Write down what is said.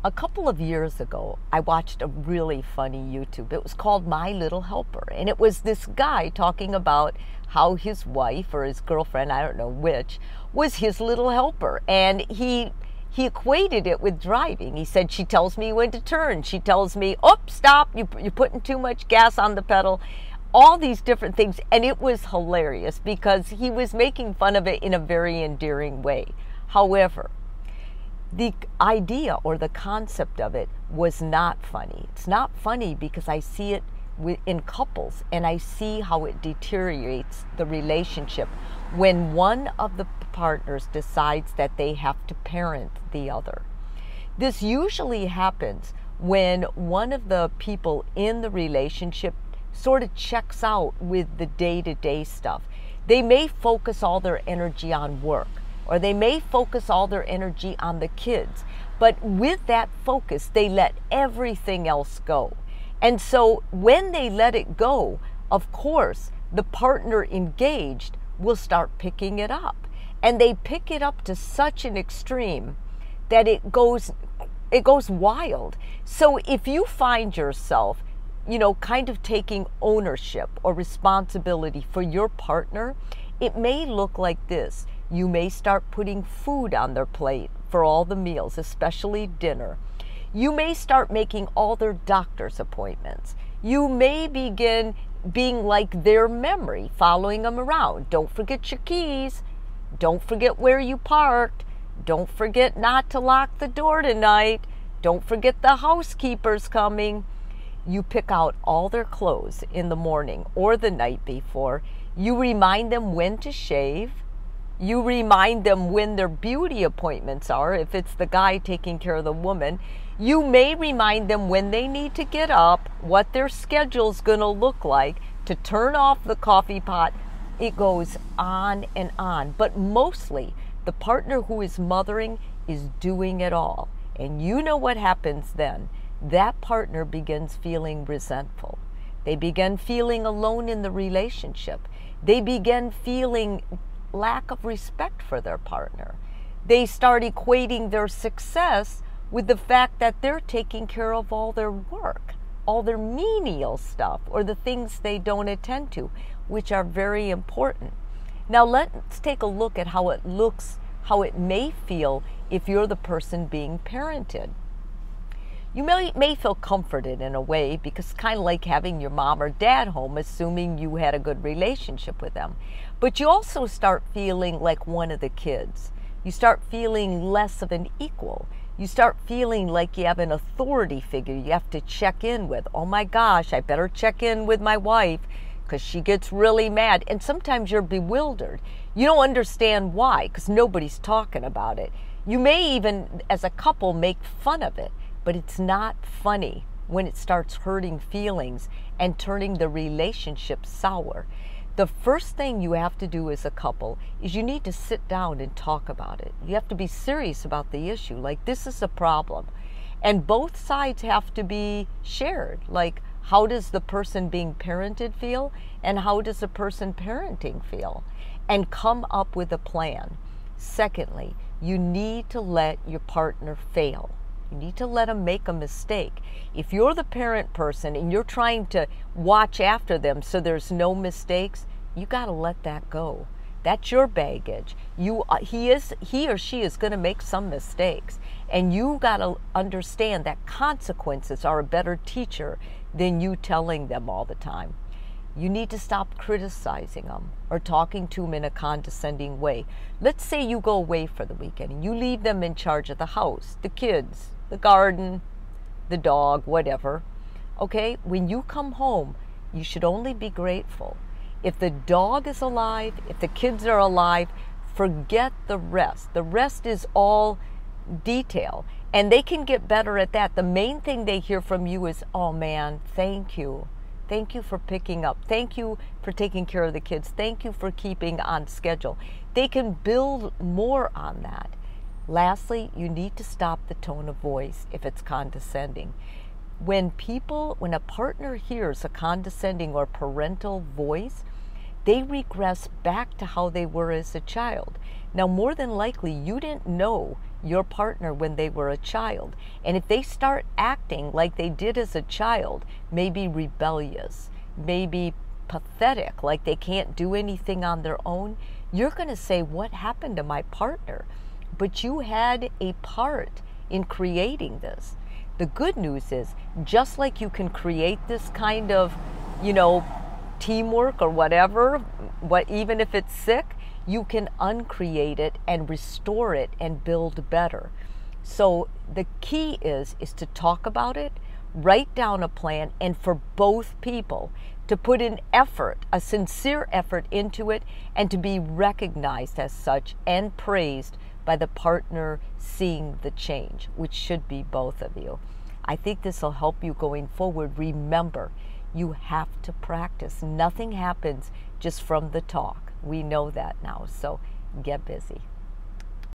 A couple of years ago, I watched a really funny YouTube. It was called My Little Helper. And it was this guy talking about how his wife or his girlfriend, I don't know which, was his little helper. And he equated it with driving. He said, she tells me when to turn. She tells me, oh, stop, you're putting too much gas on the pedal. All these different things. And it was hilarious because he was making fun of it in a very endearing way. However, the idea or the concept of it was not funny. It's not funny because I see it in couples, and I see how it deteriorates the relationship when one of the partners decides that they have to parent the other. This usually happens when one of the people in the relationship sort of checks out with the day-to-day stuff. They may focus all their energy on work, or they may focus all their energy on the kids. But with that focus, they let everything else go. And so when they let it go, of course, the partner engaged will start picking it up. And they pick it up to such an extreme that it goes wild. So if you find yourself, kind of taking ownership or responsibility for your partner, it may look like this. You may start putting food on their plate for all the meals, especially dinner. You may start making all their doctor's appointments. You may begin being like their memory, following them around. Don't forget your keys. Don't forget where you parked. Don't forget not to lock the door tonight. Don't forget the housekeeper's coming. You pick out all their clothes in the morning or the night before. You remind them when to shave. You remind them when their beauty appointments are, if it's the guy taking care of the woman. You may remind them when they need to get up, what their schedule's going to look like, to turn off the coffee pot. It goes on and on. But mostly, the partner who is mothering is doing it all. And you know what happens then. That partner begins feeling resentful. They begin feeling alone in the relationship. They begin feeling lack of respect for their partner. They start equating their success with the fact that they're taking care of all their work, all their menial stuff, or the things they don't attend to, which are very important. Now let's take a look at how it looks, how it may feel if you're the person being parented. You may feel comforted in a way because it's kind of like having your mom or dad home, assuming you had a good relationship with them. But you also start feeling like one of the kids. You start feeling less of an equal. You start feeling like you have an authority figure you have to check in with. Oh my gosh, I better check in with my wife because she gets really mad. And sometimes you're bewildered. You don't understand why because nobody's talking about it. You may even, as a couple, make fun of it. But it's not funny when it starts hurting feelings and turning the relationship sour. The first thing you have to do as a couple is you need to sit down and talk about it. You have to be serious about the issue. Like, this is a problem. And both sides have to be shared. Like, how does the person being parented feel? And how does the person parenting feel? And come up with a plan. Secondly, you need to let your partner fail. You need to let them make a mistake. If you're the parent person and you're trying to watch after them so there's no mistakes, you got to let that go. That's your baggage. He or she is going to make some mistakes. And you got to understand that consequences are a better teacher than you telling them all the time. You need to stop criticizing them or talking to them in a condescending way. Let's say you go away for the weekend and you leave them in charge of the house, the kids, the garden, the dog, whatever. Okay, when you come home, you should only be grateful. If the dog is alive, if the kids are alive, forget the rest. The rest is all detail, and they can get better at that. The main thing they hear from you is, oh man, thank you. Thank you for picking up. Thank you for taking care of the kids. Thank you for keeping on schedule. They can build more on that. Lastly, you need to stop the tone of voice if it's condescending. When a partner hears a condescending or parental voice, they regress back to how they were as a child. Now, more than likely, you didn't know your partner when they were a child. And if they start acting like they did as a child, maybe rebellious, maybe pathetic, like they can't do anything on their own, you're going to say, what happened to my partner? But you had a part in creating this. The good news is, just like you can create this kind of, teamwork or whatever, even if it's sick, you can uncreate it and restore it and build better. So the key is to talk about it, write down a plan, and for both people to put an effort, a sincere effort into it, and to be recognized as such and praised by the partner seeing the change, which should be both of you. I think this will help you going forward. Remember, you have to practice. Nothing happens just from the talk. We know that now, so get busy.